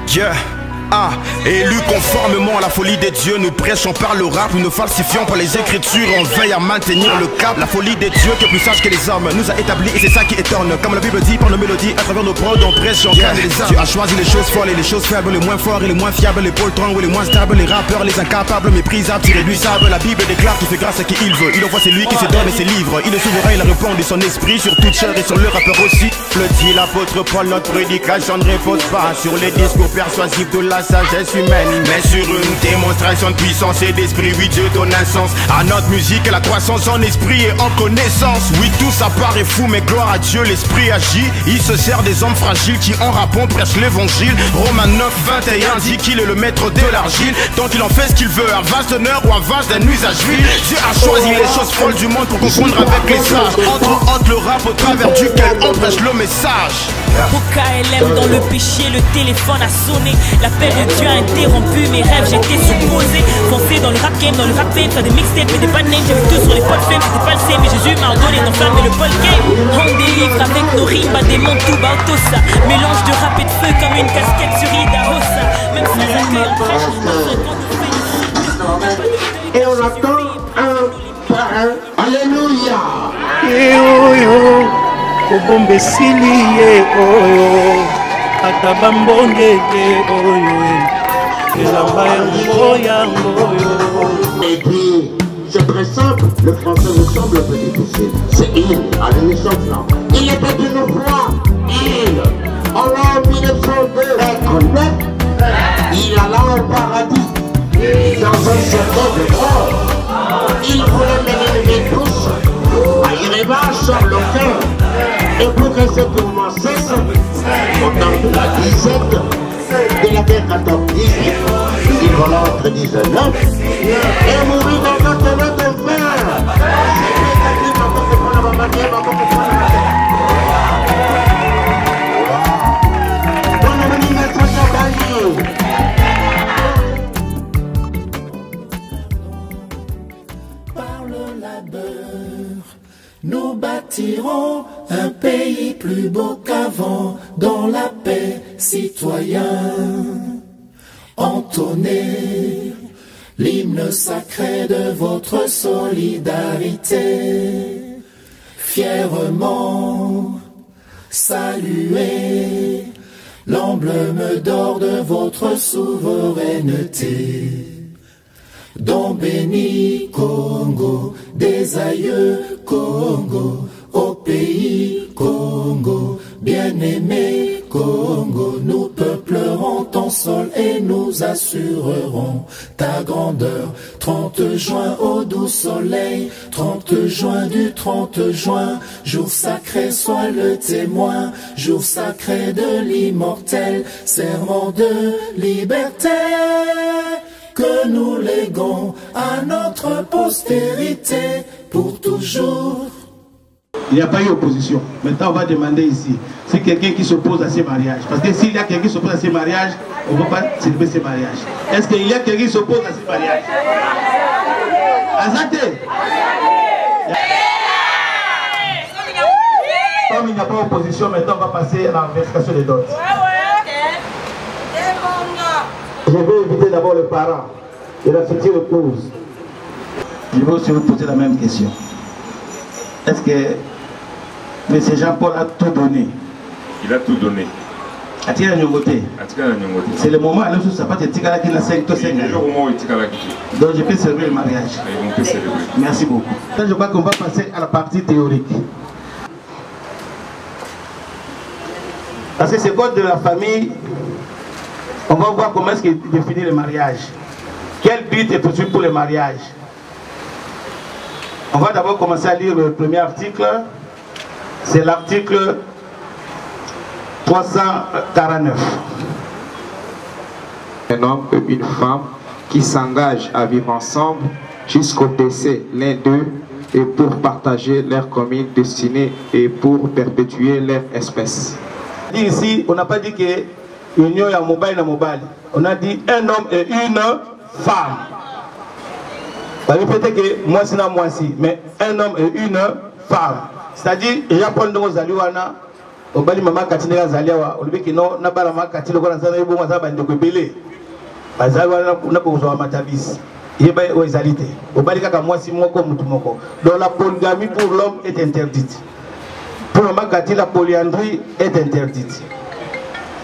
Yeah. Ah, élu conformément à la folie des dieux, nous prêchons par le rap, nous ne falsifions pas les écritures, on veille à maintenir le cap. La folie des dieux qui est plus sage que les hommes nous a établis et c'est ça qui étonne. Comme la Bible dit par nos mélodies, à travers nos prods, on prêche, on calme les âmes. Tu as choisi les choses folles et les choses faibles, les moins forts et les moins fiables, les poltrons ou les moins stables, les rappeurs, les incapables, méprisables, tirés du sable. La Bible déclare qu'il fait grâce à qui il veut, il envoie c'est lui qui se donne et ses livres. Il est souverain, il répond de son esprit sur toute chair et sur le rappeur aussi. Le dit l'apôtre Paul, notre prédication ne repose pas sur les discours persuasifs de la sagesse humaine, mais sur une démonstration de puissance et d'esprit. Oui, Dieu donne un sens à notre musique et la croissance en esprit et en connaissance. Oui, tout ça paraît fou, mais gloire à Dieu, l'esprit agit. Il se sert des hommes fragiles qui en rappant prêchent l'évangile. Romains 9, 21 dit qu'il est le maître de l'argile. Donc il en fait ce qu'il veut, un vase d'honneur ou un vase d'un usage vil. Dieu a choisi les choses folles du monde pour confondre avec les sages. Entre autres le rap au travers duquel on prêche le message. Au KLM dans le péché, le téléphone a sonné. L'appel de Dieu a interrompu mes rêves, j'étais supposé foncer dans le rap game, dans le rap fame, faire des mixtapes et des bad names. J'avais tout sur les potes fame, c'était pas le same, mais Jésus m'a ordonné d'enflammer le ball game. On délivre avec nos rimes, à des monts tout bas, tout ça. Mélange de rap et de feu comme une casquette sur Ida Rossa. Même sans accueil, on prêche, et on attend un par un. Alléluia. Kobombe siliye oyo atabambonge oyo elamba yango yango. Et puis c'est très simple, le français nous semble un peu difficile. C'est il, à l'émission plan. Il était d'une voix, il, en l'an 1902, être net, il alla au paradis, dans un certain de mort. Il voulait mener les tous à Yerevan, Charles Leclerc. Et pour que ce tournoi cesse, au temps de la 17, de la guerre 14-18, il vola entre 19 et mourit dans notre lot de fer. Par le labeur, nous bâtirons un pays plus beau qu'avant, dans la paix, citoyen. Entonnez l'hymne sacré de votre solidarité. Fièrement saluez l'emblème d'or de votre souveraineté. Don béni Congo, des aïeux Congo, au pays Congo, bien-aimé Congo, nous peuplerons ton sol et nous assurerons ta grandeur. 30 juin au doux soleil, 30 juin du 30 juin, jour sacré sois le témoin, jour sacré de l'immortel, serment de liberté que nous léguons à notre postérité pour toujours. Il n'y a pas eu opposition. Maintenant, on va demander ici, c'est quelqu'un qui s'oppose à ces mariages. Parce que s'il y a quelqu'un qui s'oppose à ces mariages, on ne peut pas célébrer ces mariages. Est-ce qu'il y a quelqu'un qui s'oppose à ces mariages? Azate. Comme il n'y a pas d'opposition, maintenant on va passer à la vérification des dot. Je vais inviter d'abord le parent et la future épouse. Je vais aussi vous poser la même question. Est-ce que M. Jean-Paul a tout donné? Il a tout donné. C'est le moment où ça va être tiré dans 5 donc je peux célébrer le mariage. Merci beaucoup. Je crois qu'on va passer à la partie théorique. Parce que c'est code de la famille. On va voir comment est-ce qu'il définit le mariage. Quel but est poursuivi pour le mariage? On va d'abord commencer à lire le premier article. C'est l'article 349. Un homme et une femme qui s'engagent à vivre ensemble jusqu'au décès l'un d'eux et pour partager leur commune destinée et pour perpétuer leur espèce. Ici, on n'a pas dit que l'union est mobile. On a dit un homme et une femme. Peut-être que moi c'est moi si, mais un homme et une femme. C'est-à-dire, il y a pas de Zaliwana, au bali maman Kati n'est zalia, au lieu que non, n'a pas la maman Kati le grand zana bon azaba de kobele. Bazaba n'a pas besoin de matabis. Il est aux alité. Au bali kaka moi si moko mutu moko. Donc la polygamie pour l'homme est interdite. Pour maman Kati la polyandrie est interdite.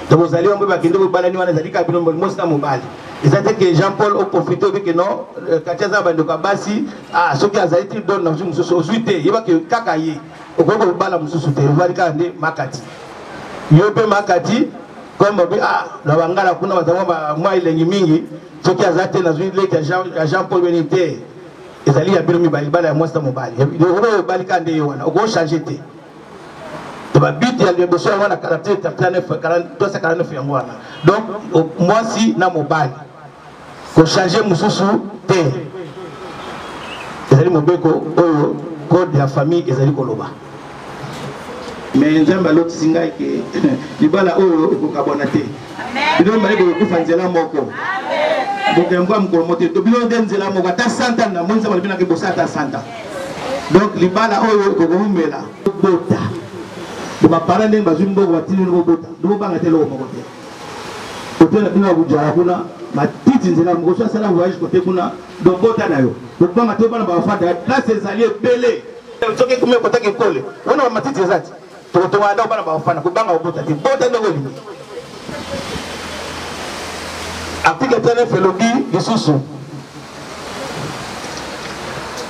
Donc vous allez on peut pas qu'il ne balani wana zali kabino mosta mobali. Et ça fait que Jean-Paul a profité que non, Katia Zaba de Kabasi, ah, ce qui a été donné dans une société, il va que Kakaye. Au cours de la Moussouté, il va dire Makati. Il peut Makati, comme la Bangala, moi il est mingi, ce qui a été dans une lettre à Jean-Paul Benité, et ça lui a permis de faire la Moussa Mobali. Il y a un Balikande, il y a un changé. Il y a un besoin de 49 donc, moi si, na Mobali. Pour changer Moussoussou, ils allaient m'obéco au code de la famille, ils allaient koloba. Mais j'aime l'autre singa qui il va là au Kabonaté. Il doit m'aller au Fanzela Moko. Donc, il va me commoter. Donc, il doit m'aller au Gata Santa, na mon sama bien que Bossata Santa. Donc, il va là au Kogomela. Bota. De ma parole, il va zumbo watini no bota. Do ba ngate lo mokote. Hôtel na Bujarabuna. Ma petite nzela moko ça la voyage côté kuna donc bota nayo donc banga to bana ba fata là ces alliés belé soki kumé côté ke kole wana ma petite zati to wanda bana ba fana ko banga bota ti bota ndoko limi article 39 lobi lisusu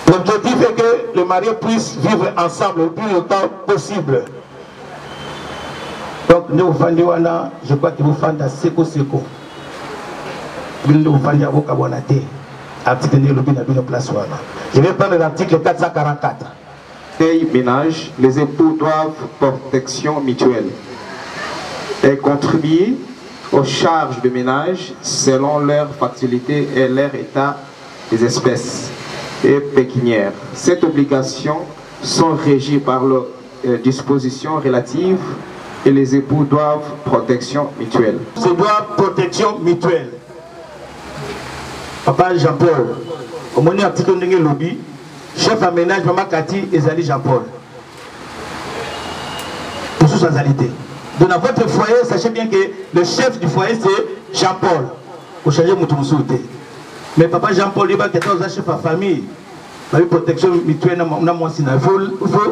l'objectif est que les mariés puissent vivre ensemble le plus longtemps possible. Donc nous fandi wana je crois que vous fanda seko je vais prendre l'article 444. Ménage, les époux doivent protection mutuelle et contribuer aux charges de ménage selon leur facilité et leur état des espèces et pécuniaires. Cette obligation sont régies par leurs dispositions relatives et les époux doivent protection mutuelle. Se doit protection mutuelle. Papa Jean-Paul, au moment où article de lobby, chef à ménage, maman Kati et Zali Jean-Paul. Pour sous alité. Donc dans votre foyer, sachez bien que le chef du foyer c'est Jean-Paul. Pour changer mon souhaité. Mais papa Jean-Paul, il va être un chef à famille. Il y a protection mutuelle, il faut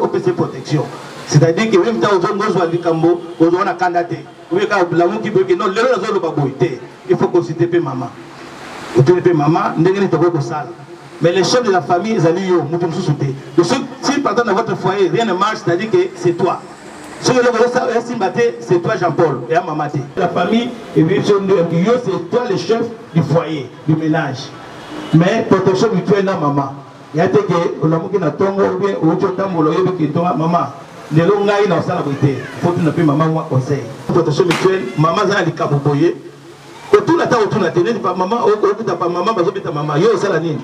opérer protection. C'est-à-dire que même dans les gens qui ont un candidat, il faut consulter maman. Mais les chefs de la famille, ils allaient si par exemple dans votre foyer rien ne marche, c'est-à-dire que c'est toi. Si c'est toi Jean-Paul et à maman. La famille, c'est toi le chef du foyer, du ménage. Mais protection mutuelle dans maman. Il y a des gens qui ont maman. Les longs gars, ils ont ça la beauté. Il faut que tu maman moi conseil. Protection mutuelle, maman a les caboboyés. Autour de la table, autour de la télé, maman, pas maman, ta maman, yo ça la nini.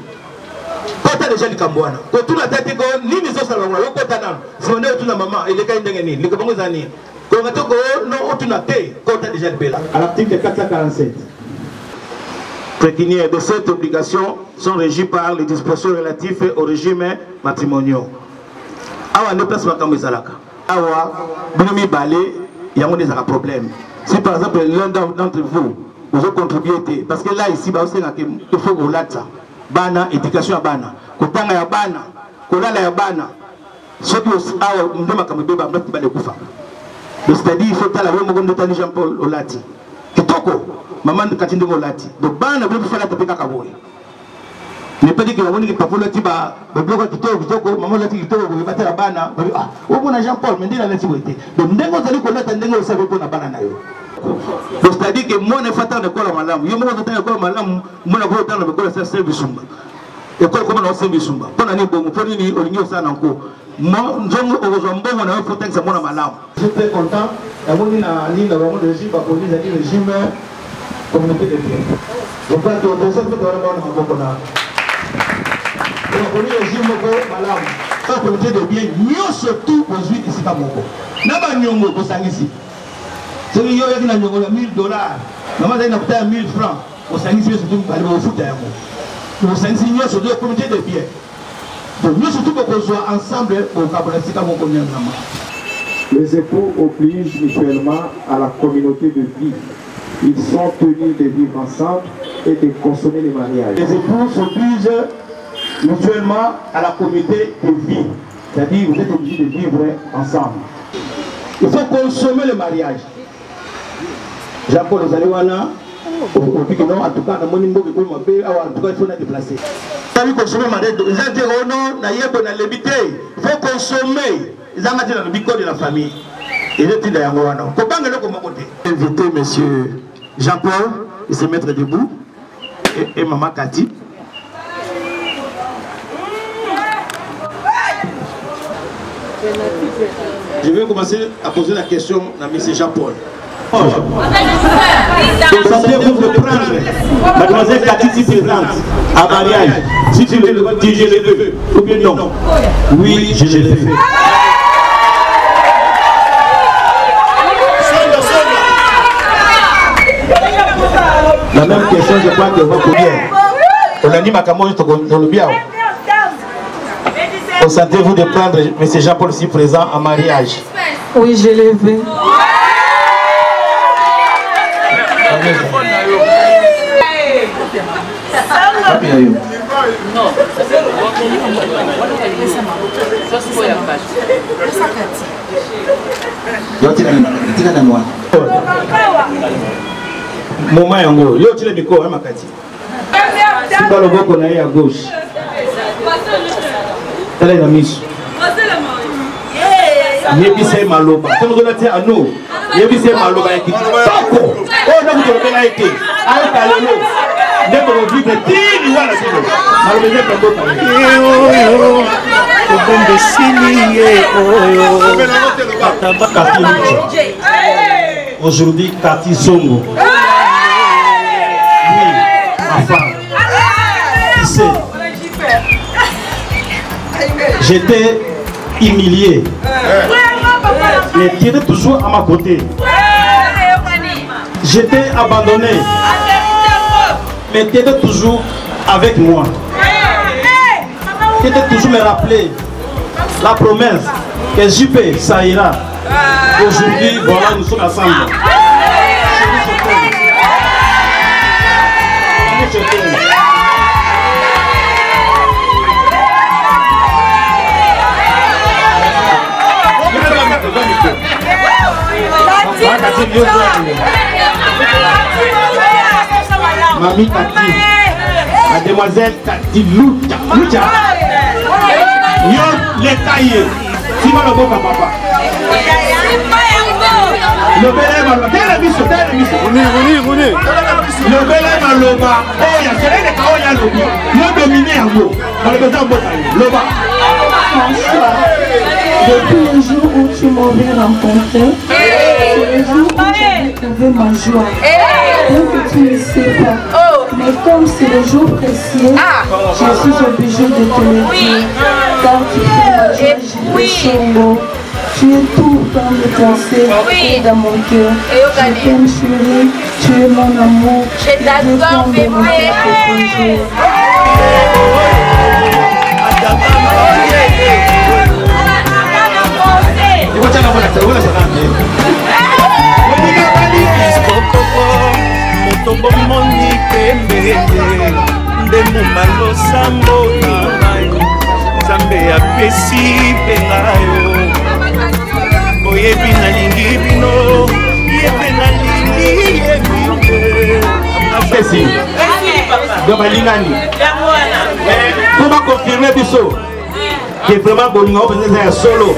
Quand tu as déjà les cambouana, autour de la tête, ni les autres salons, au cotanam, si on est autour de la maman, et les gars, ils les cabons années. Quand on a non, autour de la tête, quand tu as déjà le bel. À l'article 447. Pécuniaires de cette obligation sont régis par les dispositions relatives au régime matrimonial. Awa ne place pas comme Zalaka. Awa, Binomi Balé, il y a des problèmes. Si par exemple l'un d'entre vous, vous avez contribué, parce que là ici, il faut que vous l'ayez. Bana, éducation à Bana. Kotanga ya Bana, Kolala ya Bana. Ce qui est awa, Ndema Kamibeba, Mbati Kufa. C'est-à-dire, il faut que la Jean-Paul Olati. Kitoko, maman de Katinde Olati. Donc Bana, vous pouvez faire la tapika Kaboy. Ne pas dire que la monnaie qui pas pour le tiba, le bloc qui toko, maman l'a dit que vous battez la Bana. Ah, où on Jean-Paul, mais dit la nativité. Donc, dès qu'on allait connaître, dès qu'on savait qu'on a Bana. Donc, c'est-à-dire que moi, je ne fais pas de quoi la malam. Je ne fais pas de quoi la malam. Moi, je ne fais pas de quoi la service. École comme on a service. Pour l'année, pour l'année, on y a ça encore. Moi, je suis très content. La monnaie n'a ni le régime, pas pour les régime communauté de biens. Donc, quand on a ça, on a le régime malam. La communauté de biens, nous surtout aujourd'hui ici à Moko. N'a pas nyongo pour ça ici. Si vous avez $1000, maman a 1000 francs. Au Saint-Ici, surtout, au foot. Au Saint-Ici, sur deux comités de biens. Donc, nous, surtout, qu'on soit ensemble au Cabonatica, mon commune. Les époux obligent mutuellement à la communauté de vie. Ils sont tenus de vivre ensemble et de consommer les mariages. Les époux s'obligent mutuellement à la communauté de vie. C'est-à-dire vous êtes obligés de vivre ensemble. Il faut consommer le mariage. Jean-Paul Ozaliwana, en tout cas, en tout cas, il faut être déplacé. Il faut consommer le mariage. Il faut consommer. Ils ont dit dans le bico de la famille. Il est dans invité M. Jean-Paul, il se mettre debout, et maman Cathy. Je vais commencer à poser la question à M. Jean-Paul. Sentez-vous de prendre Mademoiselle Cathy si présente à mariage, si tu le dis, je le veux, ou bien non? Oui, je l'ai fait. La même question, je crois que vous pouvez. On a dit ma camoufle dans le bien. Sentez-vous de prendre M. Jean-Paul si présent en mariage? Oui, je l'ai vu. Moment yango, yo tile miko ya makati. Siba loboko na ya gauche. Tala ina miso. Yebise maloba. Temo dola te ano. Yebise maloba ya kitoko. Oh na kutoka na ite. Ayo kalelo. Ndeko vibre tini wala sino. Maloba ya kitoko. Yo. Obombe sini ye oyo. Kati Lucha. Aujourd'hui Kati Songo. J'étais humilié, mais Dieu était toujours à ma côté. J'étais abandonné, mais Dieu était toujours avec moi. Dieu était toujours me rappeler la promesse que JP, ça ira. Aujourd'hui, voilà, nous sommes ensemble. Je t'aime. Mamie Cathy, mademoiselle Cathy Lucha. Yo les taillés. Si mal au papa. Le bel maloba. Quel est le bel maloba. Oh, il y a celui de Kaoya Lobi. Yo dominé un mot. Dans le besoin de Loba. Depuis le jour où tu m'avais rencontré, c'est le jour où tu avais trouvé ma joie. Bien que tu ne sais pas, mais comme c'est le jour précieux, je suis obligée de te le dire. Car tu fais ma joie, je suis beau. Tu es tout dans mes pensées et dans mon cœur. Je t'aime chérie, tu es mon amour. Je t'adore bébé. Motombo moni pembe ndembo malosambo na ngai Nzambe apesi pengayo boyebi nalingi bino yebe nalingi yebite apesi de balingani pour ma confirmer biso que vraiment bolinga on faisait un solo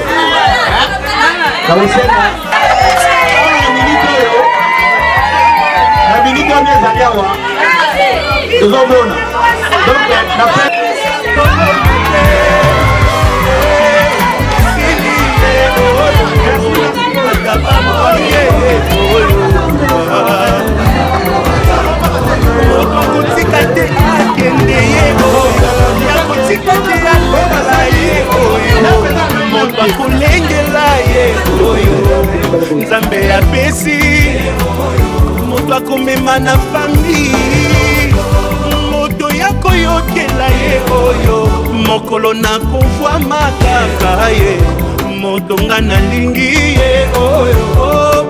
Nzambe apesi moto akomema na famille moto ya koyokela ye oyo mokolo na kovwa makaka ye motonga nalingi ye oyo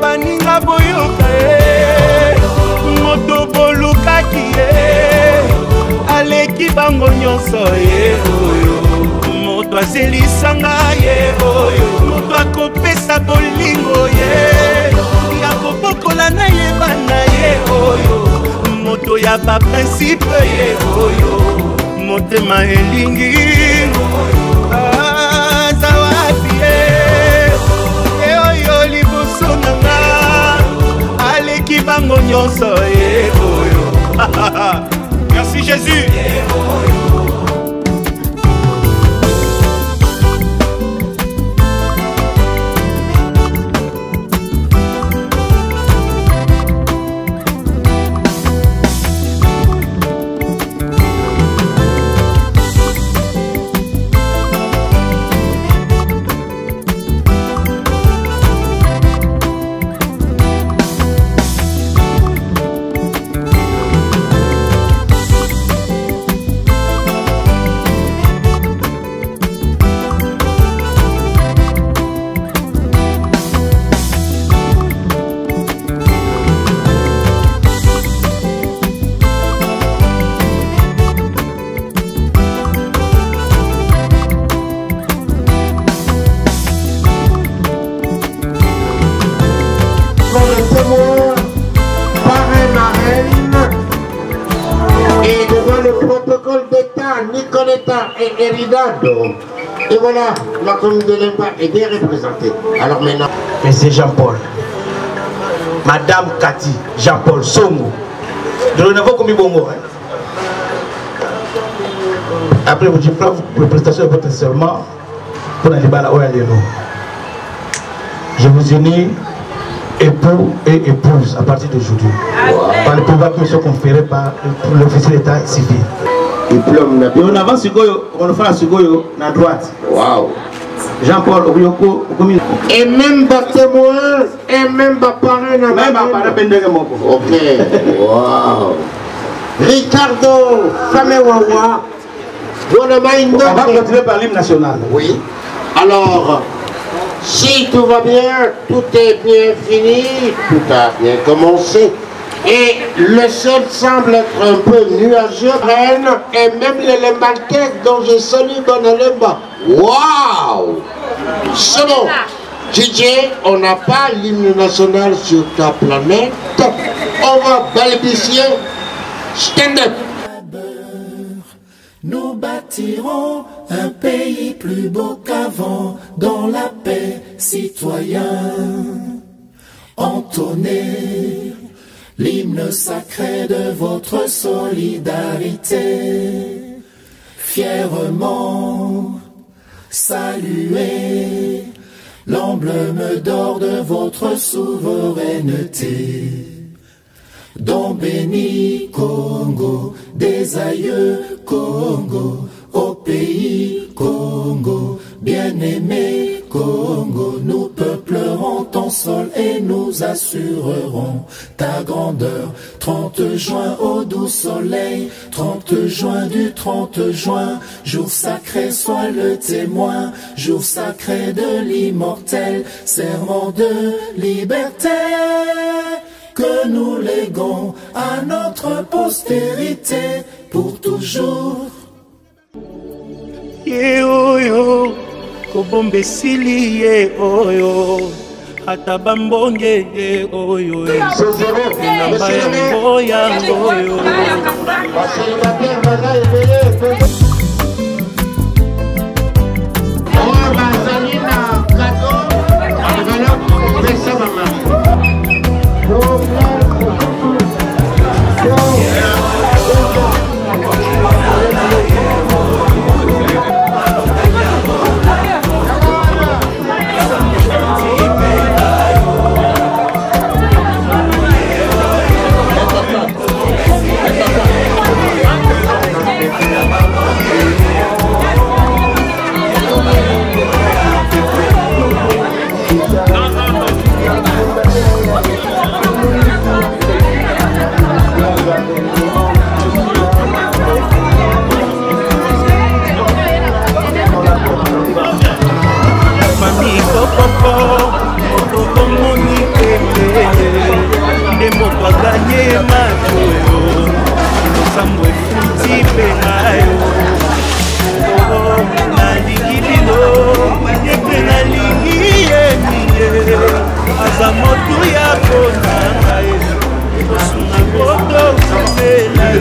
baninga boyoka ye moto bolukaki ye aleki bango nyonso ye oyo moto azelisanga ye oyo moto akopesa bolingo ye ya kobokola na ye bana ye oyo moto ya baprincipe ye oyo motema elingi azawapi ye oyo liboso nanga aleki bango nyonso ye oyo merci Jésus et Eridado. Et voilà, la commune de Lemba est bien représentée. Alors maintenant, Monsieur Jean-Paul, Madame Cathy, Jean-Paul Songo, de l'Onavo comme Bongo. Après, vous dites la prestation de votre serment pour la Libala Oyaleno. Je vous unis époux et épouse à partir d'aujourd'hui. Par le pouvoir qui sont conférés par l'officier d'État civil. Diplôme et on avance on le fait à Sugoyo, à droite. Waouh. Jean-Paul Obioko, et même bas témoin, et même bas parrain. Même bas parrain, ok. Waouh. Ricardo Famewawa. On va continuer par l'hymne national. Oui. Alors, si tout va bien, tout est bien fini, tout a bien commencé. Et le ciel semble être un peu nuageux, Rennes, et même les Lembaltais dont je salue Bonalemba. Waouh! C'est bon. Didier, on n'a pas l'hymne national sur ta planète. On va balbutier. Stand up. Nous bâtirons un pays plus beau qu'avant, dans la paix, citoyens. Entonnez l'hymne sacré de votre solidarité, fièrement saluez l'emblème d'or de votre souveraineté. Don béni Congo, des aïeux Congo, au pays Congo, bien-aimé Congo, nous peuplerons ton sol et nous assurerons ta grandeur. 30 juin au doux soleil, 30 juin du 30 juin, jour sacré sois le témoin, jour sacré de l'immortel, serment de liberté que nous léguons à notre postérité pour toujours. Ye oyo kobombe sili ye oyo ata bambonge ye oyo namba yango yango banye matoyo losambo efuti mpe ngayo nalingi lino epe nalingi yemiye aza motu ya kona ngaye kosunga koto kopela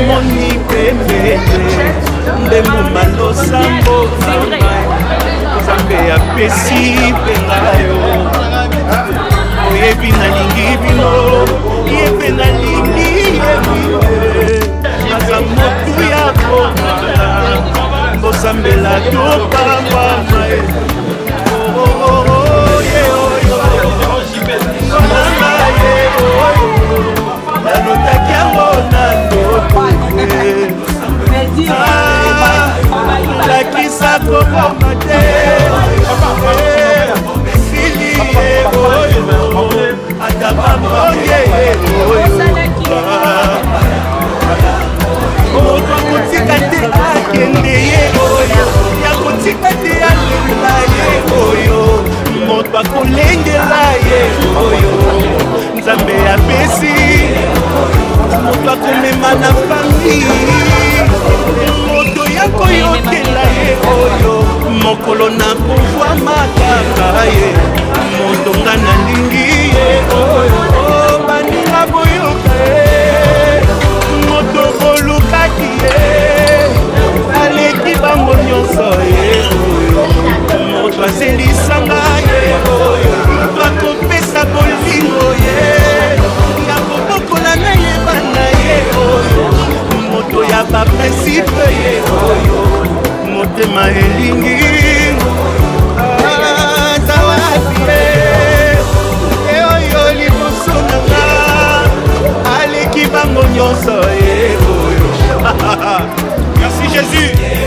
moni pembe ndemo malosambo nzambe apesi pengayo oyebi nalingi bino yepe nalingi yebine aza motu ya komana bosambela topambamae nalotaki yango na ndoto lakisa kokoma te esili ye oyo ata bamonye ye oyo moto akotika te akende ye oyo yakotika te alela ye oyo moto akolengela ye oyo nzambe apesi moto akomema na fami moto ya koyokela ye oyo mokolo na kovwa makaka ye moto nga nalingi ye oyo baninga boyoka ye moto bolukaki ye aleki bango nyonso ye oyo moto azelisanga ye oyo bakopesa bolingo ye ya kobokola na ye bana ye oyo moto ya baprincipe ye oyo motema elingi azawapie ye oyo liboso nanga aleki bango nyonso ye oyo merci Jésus.